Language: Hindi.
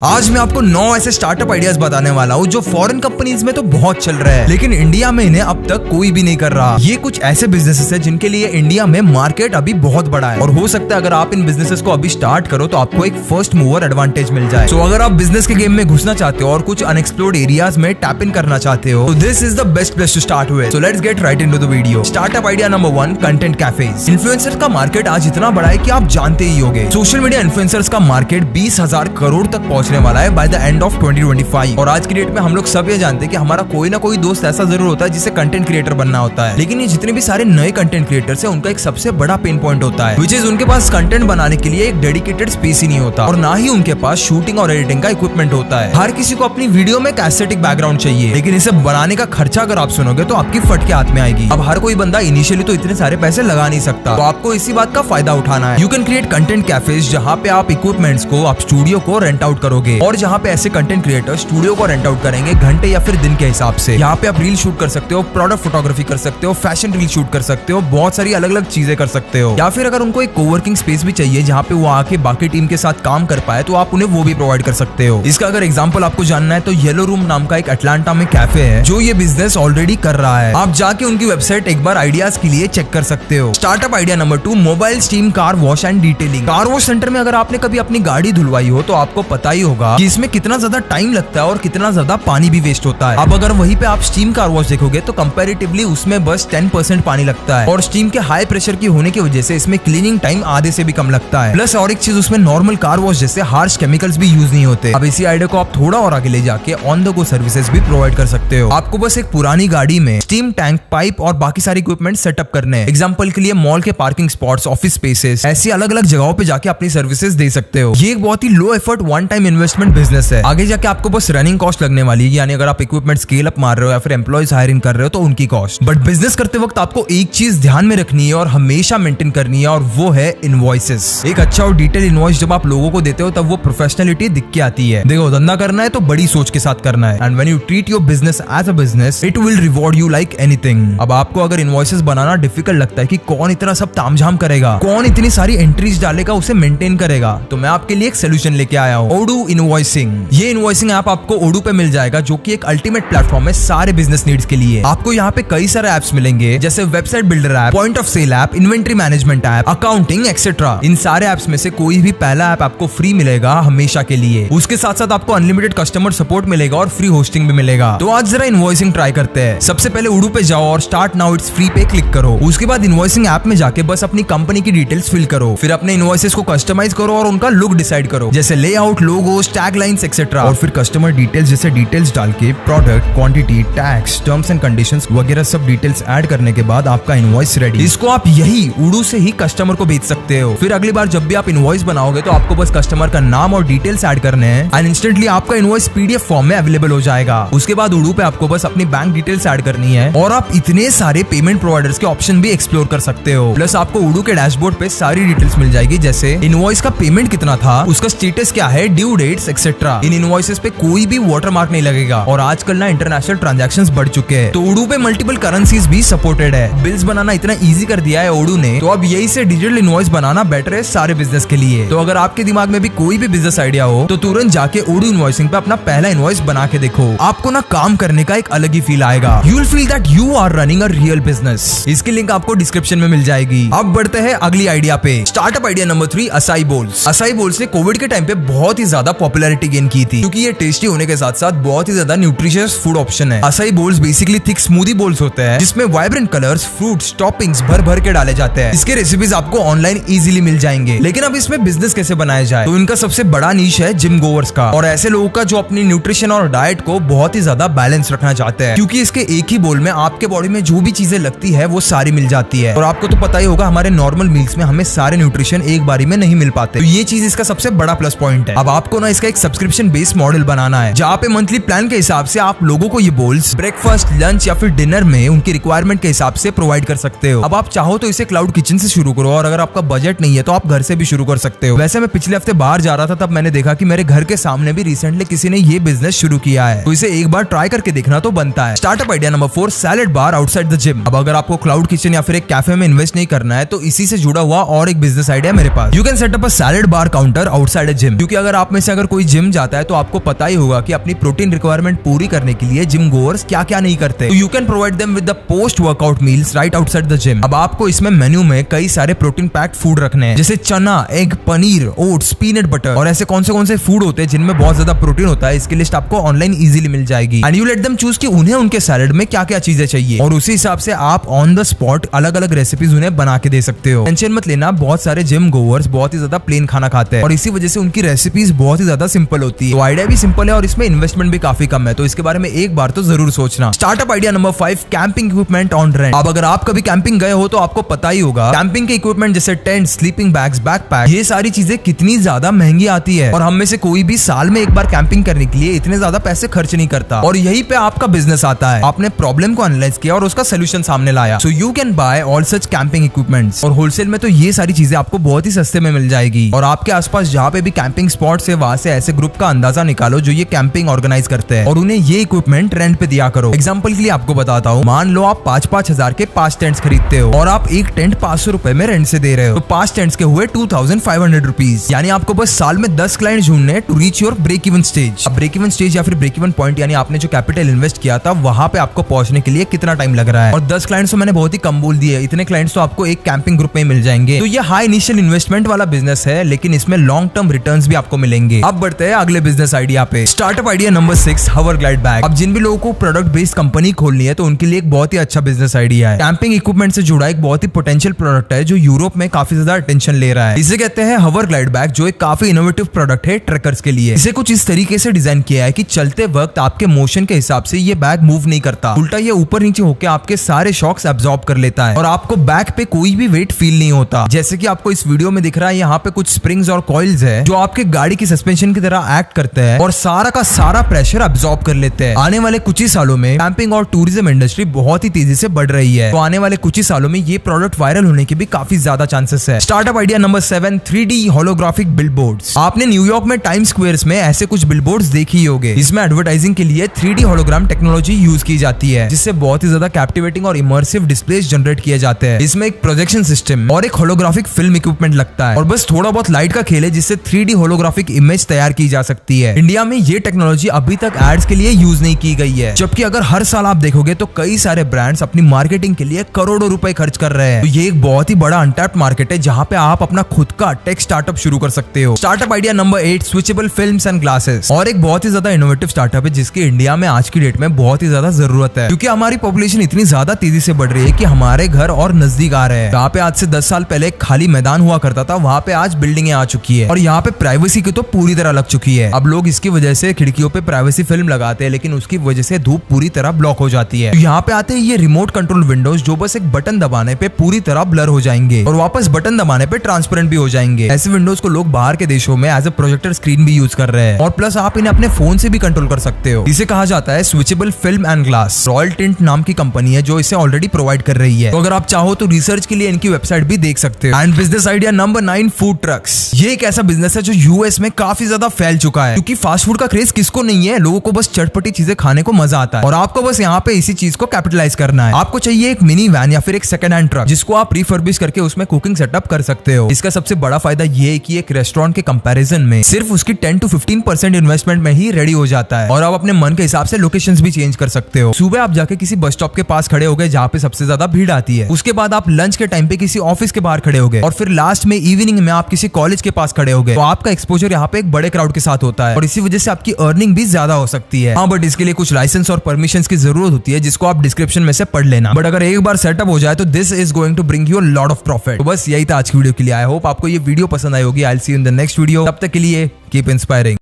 आज मैं आपको 9 ऐसे स्टार्टअप आइडियाज बताने वाला हूँ जो फॉरेन कंपनीज में तो बहुत चल रहे हैं, लेकिन इंडिया में इन्हें अब तक कोई भी नहीं कर रहा। ये कुछ ऐसे बिजनेसेस है जिनके लिए इंडिया में मार्केट अभी बहुत बड़ा है और हो सकता है अगर आप इन बिजनेसेस को अभी स्टार्ट करो तो आपको एक फर्स्ट मूवर एडवांटेज मिल जाए। तो अगर आप बिजनेस के गेम में घुसना चाहते हो और कुछ अनएक्सप्लोर्ड एरियाज में टैप इन करना चाहते हो तो this is the best place to start with. So let's get right into the video. Startup idea number 1, content cafes. Influencer का मार्केट आज इतना बड़ा है कि आप जानते ही होंगे। सोशल मीडिया इन्फ्लुएंसर्स का मार्केट 20,000 करोड़ तक पहुंचने वाला है बाय द एंड ऑफ 2025। और आज की डेट में हम लोग सब ये जानते हैं कि हमारा कोई ना कोई दोस्त ऐसा जरूर होता है जिसे कंटेंट क्रिएटर बनना होता है, लेकिन ये जितने भी सारे नए कंटेंट क्रिएटर्स हैं उनका एक सबसे बड़ा पेन पॉइंट होता है, विच इज उनके पास कंटेंट बनाने के लिए एक डेडिकेटेड स्पेस ही नहीं होता और ना ही उनके पास शूटिंग और एडिटिंग का इक्विपमेंट होता है। हर किसी को अपनी वीडियो में एक एस्थेटिक बैकग्राउंड चाहिए, लेकिन इसे बनाने का खर्चा अगर आप सुनोगे तो आपकी फट के हाथ में आएगी। अब हर कोई बंदा इनिशियली तो इतने सारे पैसे लगा नहीं सकता, तो आपको इसी बात का फायदा उठाना है। You can create content cafes जहाँ पे आप इक्विपमेंट्स को, आप स्टूडियो को रेंट आउट करोगे और जहाँ पे ऐसे कंटेंट क्रिएटर स्टूडियो को रेंट आउट करेंगे घंटे या फिर दिन के हिसाब से। यहाँ पे आप रील शूट कर सकते हो, प्रोडक्ट फोटोग्राफी कर सकते हो, फैशन रील शूट कर सकते हो, बहुत सारी अलग अलग चीजें कर सकते हो। या फिर अगर उनको एक कोवर्किंग स्पेस भी चाहिए जहाँ पे वो आके बाकी टीम के साथ काम कर पाए तो आप उन्हें वो भी प्रोवाइड कर सकते हो। इसका अगर एग्जांपल आपको जानना है तो येलो रूम नाम का एक अटलांटा में कैफे है जो ये बिजनेस ऑलरेडी कर रहा है। आप जाके उनकी वेबसाइट एक बार आइडियाज के लिए चेक कर सकते हो। Startup idea number 2, mobile steam car wash and detailing. Car wash centre में अगर आपने कभी अपनी गाड़ी धुलवाई हो तो आपको पता ही होगा कि इसमें कितना ज्यादा टाइम लगता है और कितना ज्यादा पानी भी वेस्ट होता है। अब अगर वहीं पे आप स्टीम कार वॉश देखोगे तो कंपैरेटिवली उसमें बस 10% पानी लगता है और स्टीम के हाई प्रेशर की होने की वजह से इसमें क्लीनिंग टाइम आधे से भी कम लगता है। प्लस और एक चीज, उसमें नॉर्मल कार वॉश जैसे हार्श केमिकल्स भी यूज नहीं होते। अब इसी आइडिया को आप थोड़ा और आगे ले जाके ऑन द गो सर्विसेज भी प्रोवाइड कर सकते हो। आपको बस एक पुरानी गाड़ी में स्टीम टैंक, पाइप और बाकी सारे इक्विपमेंट सेटअप करने हैं। एग्जाम्पल के लिए मॉल के पार्किंग स्पॉट्स, ऑफिस स्पेसेस, ऐसी अलग अलग जगहों पे जाके अपनी सर्विसेज दे सकते हो। ये एक बहुत ही low effort one time investment business है। आगे जाके आपको बस रनिंग कॉस्ट लगने वाली है, यानी अगर आप इक्विपमेंट स्केल अप मार रहे हो या फिर एम्प्लॉइज हायरिंग कर रहे हो तो उनकी कॉस्ट। बट बिजनेस करते वक्त आपको एक चीज ध्यान में रखनी है और हमेशा मेंटेन करनी है और वो है इनवॉइसेस। एक अच्छा और डिटेल इनवॉइस जब आप लोगों को देते हो तब वो प्रोफेशनलिटी दिख के आती है। देखो, धंधा करना है तो बड़ी सोच के साथ करना है and when you treat your business as a business it will reward you like anything. अब आपको अगर इनवॉइसेस बनाना डिफिकल्ट लगता है कि कौन इतना सब तामझाम करेगा, कौन इतनी सारी एंट्रीज डालेगा, उसे मेंटेन करेगा, तो मैं आपके लिए एक सोल्यूशन लेके आया हूँ, ओडू इनवॉइसिंग। ये इनवॉइसिंग ऐप आपको ओडू पे मिल जाएगा जो कि एक अल्टीमेट प्लेटफॉर्म है सारे बिजनेस नीड्स के लिए। आपको यहाँ पे कई सारे ऐप्स मिलेंगे जैसे website builder app, point of sale app, inventory management app, accounting etcetera. इन सारे ऐप्स में से कोई भी पहला ऐप आपको फ्री मिलेगा हमेशा के लिए। उसके साथ साथ आपको अनलिमिटेड कस्टमर सपोर्ट मिलेगा और फ्री होस्टिंग भी मिलेगा। तो आज जरा इनवॉइसिंग ट्राई करते हैं। सबसे पहले ओडू पे जाओ और स्टार्ट नाउ इट्स फ्री पे क्लिक करो। उसके बाद इनवॉइसिंग ऐप में जाके बस अपनी कंपनी की डिटेल्स फिल करो, फिर अपने इनवॉइसेस को कस्टमाइज करो और उनका लुक डिसाइड करो जैसे layout, logos, tag lines etcetera. और फिर कस्टमर डिटेल्स जैसे डिटेल्स डाल के product, quantity, tax, terms and conditions वगैरह सब डिटेल्स ऐड करने के बाद आपका इनवॉइस रेडी। इसको आप यही ओडू से ही कस्टमर को भेज सकते हो। फिर अगली बार जब भी आप इनवॉइस बनाओगे तो आपको बस कस्टमर का नाम और डिटेल्स ऐड करने हैं एंड इंस्टेंटली आपका इनवॉइस पीडीएफ फॉर्म में अवेलेबल हो जाएगा। उसके बाद ओडू पे आपको बस अपनी बैंक डिटेल्स ऐड करनी है और आप इतने सारे पेमेंट प्रोवाइडर्स के ऑप्शन भी एक्सप्लोर कर सकते हो। प्लस आपको ओडू के डैशबोर्ड पे सारी डिटेल्स मिल जाएगी जैसे इनवॉइस का पेमेंट कितना था, उसका स्टेटस क्या है, ड्यू डेट्स एक्सेट्रा। इन इनवॉइसेस पे कोई भी वाटरमार्क नहीं लगेगा और आजकल ना इंटरनेशनल ट्रांजैक्शंस बढ़ चुके हैं तो ओडू पे मल्टीपल करेंसीज भी सपोर्टेड है। बिल्स बनाना इतना इजी कर दिया है ओडू ने, तो अब यही से डिजिटल इनवॉइस बनाना बेटर है सारे बिजनेस के लिए। तो अगर आपके दिमाग में भी कोई भी बिजनेस आइडिया हो तो तुरंत जाके ओडू इनवॉइसिंग पे अपना पहला इनवॉइस बना के देखो। आपको ना काम करने का एक अलग ही फील आएगा। You will feel that you are running a real business. इसकी लिंक आपको डिस्क्रिप्शन में मिल जाएगी। अब बढ़ते हैं अगली आइडिया पे। Startup idea number 3, acai bowls. Acai bowls ने कोविड के टाइम पे बहुत ही ज्यादा पॉपुलैरिटी गेन की थी क्योंकि ये टेस्टी होने के साथ साथ बहुत ही ज्यादा न्यूट्रिशियस फूड ऑप्शन है। Acai bowls basically thick smoothie bowls होते हैं जिसमें वाइब्रेंट कलर्स, फ्रूट्स, टॉपिंग्स भर भर के डाले जाते हैं। इसके रेसिपीज आपको ऑनलाइन इजीली मिल जाएंगे। लेकिन अब इसमें बिजनेस कैसे बनाया जाए, तो इनका सबसे बड़ा नीश है जिम गोवर्स का और ऐसे लोगों का जो अपनी न्यूट्रिशन और डाइट को बहुत ही ज्यादा बैलेंस रखना चाहते हैं, क्योंकि इसके एक ही बोल में आपके बॉडी में जो भी चीजें लगती है वो सारी मिल जाती है। और आपको तो पता ही होगा हमारे नॉर्मल मील्स में हमें सारे न्यूट्रिशन एक बारी में नहीं मिल पाते, तो ये चीज इसका सबसे बड़ा प्लस पॉइंट है। अब आपको ना इसका एक सब्सक्रिप्शन बेस्ड मॉडल बनाना है जहाँ पे मंथली प्लान के हिसाब से आप लोगों को ये बोल्स ब्रेकफास्ट, लंच या फिर डिनर में उनकी रिक्वायरमेंट के हिसाब से प्रोवाइड कर सकते हो। अब आप चाहो तो इसे क्लाउड किचन से शुरू करो और अगर आपका बजट नहीं है तो आप घर से भी शुरू कर सकते हो। वैसे मैं पिछले हफ्ते बाहर जा रहा था तब मैंने देखा कि मेरे घर के सामने भी रिसेंटली किसी ने ये बिजनेस शुरू किया है, तो इसे एक बार ट्राई करके देखना तो बनता है। Startup idea number 4, salad bar outside the gym. अब अगर आपको क्लाउड किचन या फिर एक कैफे में इन्वेस्ट नहीं करना है तो इसी से जुड़ा हुआ और एक बिजनेस आइडिया मेरे पास। You can set up a salad bar counter outside a gym, क्योंकि अगर आप में से अगर कोई जिम जाता है तो आपको पता ही होगा कि अपनी प्रोटीन रिक्वायरमेंट पूरी करने के लिए जिम गोअर्स क्या क्या नहीं करते। You can provide them with the post workout meals right outside the gym. अब आपको इसमें मेन्यू में कई सारे प्रोटीन पैक्ड फूड रखने हैं, जैसे चना, egg, paneer, oats, peanut butter और ऐसे कौन से फूड होते हैं जिनमें बहुत ज्यादा प्रोटीन होता है। इसकी लिस्ट आपको ऑनलाइन इजीली मिल जाएगी and you let them choose कि उन्हें उनके सैलेड में क्या क्या चीजें चाहिए और उसी हिसाब से आप ऑन द स्पॉट अलग अलग रेसिपीज उन्हें बना के दे सकते हो। टेंशन मत लेना, बहुत सारे जिम गोअर्स बहुत ही ज्यादा प्लेन खाना खाते हैं और इसी वजह से उनकी रेसिपीज बहुत ही ज्यादा सिंपल होती है। तो आइडिया भी सिंपल है और इसमें इन्वेस्टमेंट भी काफी कम है, तो इसके बारे में एक बार तो जरूर सोचना। Startup idea number 5, camping equipment on rent. अब अगर आप कभी कैंपिंग गए हो तो आपको पता ही होगा कैंपिंग के इक्विपमेंट जैसे टेंट, स्लीपिंग बैग्स, बैकपैक, ये सारी चीजें कितनी ज्यादा महंगी आती है और हम में से कोई भी साल में एक बार कैंपिंग करने के लिए इतने ज्यादा पैसे खर्च नहीं करता। और यही पे आपका बिजनेस आता है। आपने प्रॉब्लम को एनालाइज किया और उसका सोल्यूशन सामने लाया। So you can buy all such camping equipments और होलसेल में तो ये सारी चीजें आपको बहुत ही सस्ते में मिल जाएगी। और आपके आसपास जहाँ पे भी कैंपिंग स्पॉट्स है वहां से ऐसे ग्रुप का अंदाजा निकालो जो ये कैंपिंग ऑर्गेनाइज करते हैं और उन्हें ये इक्विपमेंट रेंट पे दिया करो। एग्जाम्पल के लिए आपको बताता हूँ, मान लो आप 5-5 हजार के 5 टेंट्स खरीदते हो और आप एक टेंट 500 रुपए में रेंट से दे रहे हो, तो 5 टेंट्स के हुए 2500 रुपीज। यानी आपको बस साल में 10 क्लाइंट ढूंढने to reach your break even stage. अब ब्रेक इवन स्टेज या फिर ब्रेक इवन पॉइंट यानी आपने जो कैपिटल इन्वेस्ट किया था वहां पे आपको पहुंचने के लिए कितना टाइम लग रहा है। और 10 क्लाइंट्स तो मैंने बहुत ही कम बोल दिए, इतने क्लाइंट्स तो आपको एक कैंपिंग ग्रुप में मिल जाएंगे। तो ये हाई इनिशियल इन्वेस्टमेंट वाला बिजनेस है, लेकिन इसमें लॉन्ग टर्म रिटर्न्स भी आपको मिलेंगे। अब बढ़ते हैं अगले बिजनेस आइडिया पे। Startup idea number 6, hover glide bag. अब जिन भी लोगों को प्रोडक्ट बेस्ड कंपनी खोलनी है तो उनके लिए एक बहुत ही अच्छा बिजनेस आइडिया है। कैंपिंग इक्विपमेंट से जुड़ा एक बहुत ही पोटेंशियल प्रोडक्ट है जो यूरोप में काफी ज्यादा अटेंशन ले रहा है। इसे कहते हैं हवर ग्लाइड बैग, जो एक काफी इनोवेटिव प्रोडक्ट है ट्रैकर्स के लिए। इसे कुछ इस तरीके से डिजाइन किया है कि चलते वक्त आपके मोशन के हिसाब से ये बैग मूव नहीं करता, उल्टा ये ऊपर नीचे होकर आपके सारे शॉक्स एब्जॉर्ब कर लेता है और आपको बैक पे कोई भी वेट फील नहीं होता। जैसे कि आपको इस वीडियो में दिख रहा है, यहाँ पे कुछ स्प्रिंग्स और कॉइल्स है जो आपके गाड़ी की सस्पेंशन की तरह एक्ट करते हैं और सारा का सारा प्रेशर एब्जॉर्ब कर लेते हैं। आने वाले कुछ ही सालों में कैंपिंग और टूरिज्म इंडस्ट्री बहुत ही तेजी से बढ़ रही है, तो आने वाले कुछ ही सालों में ये प्रोडक्ट वायरल होने के भी काफी ज्यादा चांसेस है। Startup idea number 7, 3D holographic billboards. आपने न्यूयॉर्क में टाइम स्क्वायर्स में ऐसे कुछ बिलबोर्ड्स देखी होंगे। इसमें एडवर्टाइजिंग के लिए 3D होलोग्राम टेक्नोलॉजी यूज की जाती है, जिससे बहुत ही ज्यादा कैप्टिवेटिंग और इमर्सिव डिस्प्लेस जनरेट किए जाते हैं। इसमें एक प्रोजेक्शन सिस्टम और एक होलोग्राफिक फिल्म इक्विपमेंट लगता है और बस थोड़ा बहुत लाइट का खेल है जिससे 3D होलोग्राफिक इमेज तैयार की जा सकती है। इंडिया में ये टेक्नोलॉजी अभी तक एड्स के लिए यूज नहीं की गई है, जबकि अगर हर साल आप देखोगे तो कई सारे ब्रांड्स अपनी मार्केटिंग के लिए करोड़ों रुपए खर्च कर रहे हैं। तो ये एक बहुत ही बड़ा अनटैप्ड मार्केट है जहाँ पे आप अपना खुद का टेक स्टार्टअप शुरू कर सकते हो। Startup idea number 8, switchable films and glasses. और एक बहुत ही ज्यादा इनोवेटिव स्टार्टअप है जिसकी इंडिया में आज की डेट में बहुत ही ज्यादा जरूरत है, क्योंकि हमारी पॉपुलेशन इतनी ज्यादा तेजी से बढ़ रही है कि हमारे घर और नजदीक आ रहे हैं। यहाँ पे आज से 10 साल पहले खाली मैदान हुआ करता था, वहाँ पे आज बिल्डिंगें आ चुकी है और यहाँ पे प्राइवेसी की तो पूरी तरह लग चुकी है। अब लोग इसकी वजह से खिड़कियों पे प्राइवेसी फिल्म लगाते हैं, लेकिन उसकी वजह से धूप पूरी तरह ब्लॉक हो जाती है। तो यहाँ पे आते हैं ये रिमोट कंट्रोल विंडोज जो बस एक बटन दबाने पे पूरी तरह ब्लर हो जाएंगे और वापस बटन दबाने पे ट्रांसपेरेंट भी हो जाएंगे। ऐसे विंडोज को लोग बाहर के देशों में एज ए प्रोजेक्टर स्क्रीन भी यूज कर रहे हैं और प्लस आप इन्हें अपने फोन से भी कंट्रोल कर सकते हो। इसे कहा जाता है switchable film and glass. Royal tint नाम की कंपनी है जो इसे ऑलरेडी प्रोवाइड कर रही है, तो अगर आप चाहो तो रिसर्च के लिए इनकी वेबसाइट भी देख सकते हो। And business idea number 9, food trucks. ये एक ऐसा बिजनेस है जो यूएस में काफी ज्यादा फैल चुका है, क्योंकि फास्ट फूड का क्रेज किसको नहीं है, लोगों को बस चटपटी चीजें खाने को मजा आता है और आपको बस यहाँ पे इसी चीज को कैपिटलाइज करना है। आपको चाहिए एक मिनी वैन या फिर एक सेकंड हैंड ट्रक जिसको आप रिफर्बिश करके उसमें कुकिंग सेटअप कर सकते हो। इसका सबसे बड़ा फायदा ये है कि एक रेस्टोरेंट के कंपैरिजन में सिर्फ उसकी 10 to 15% इन्वेस्टमेंट में ही रेडी हो जाता है और आप अपने मन के हिसाब से लोकेशंस भी चेंज कर सकते हो। सुबह आप जाके किसी बस स्टॉप के पास खड़े हो गए जहाँ पे सबसे ज्यादा भीड़ आती है, उसके बाद आप लंच के टाइम पे किसी ऑफिस के बाहर खड़े हो गए और फिर लास्ट में इवनिंग में आप किसी कॉलेज के पास खड़े हो गए, तो आपका एक्सपोजर यहाँ पे एक बड़े क्राउड के साथ होता है और इसी वजह से आपकी अर्निंग भी ज्यादा हो सकती है। हाँ, बट इसके लिए कुछ लाइसेंस और परमिशन की जरूरत होती है जिसको आप डिस्क्रिप्शन में से पढ़ लेना। बट अगर एक बार सेटअप हो जाए तो this is going to bring you a lot of profit. तो बस यही था आज की वीडियो के लिए। आई होप आपको ये वीडियो पसंद आई होगी। I will see you in the next video. तब तक के लिए कीप इंस्पायरिंग।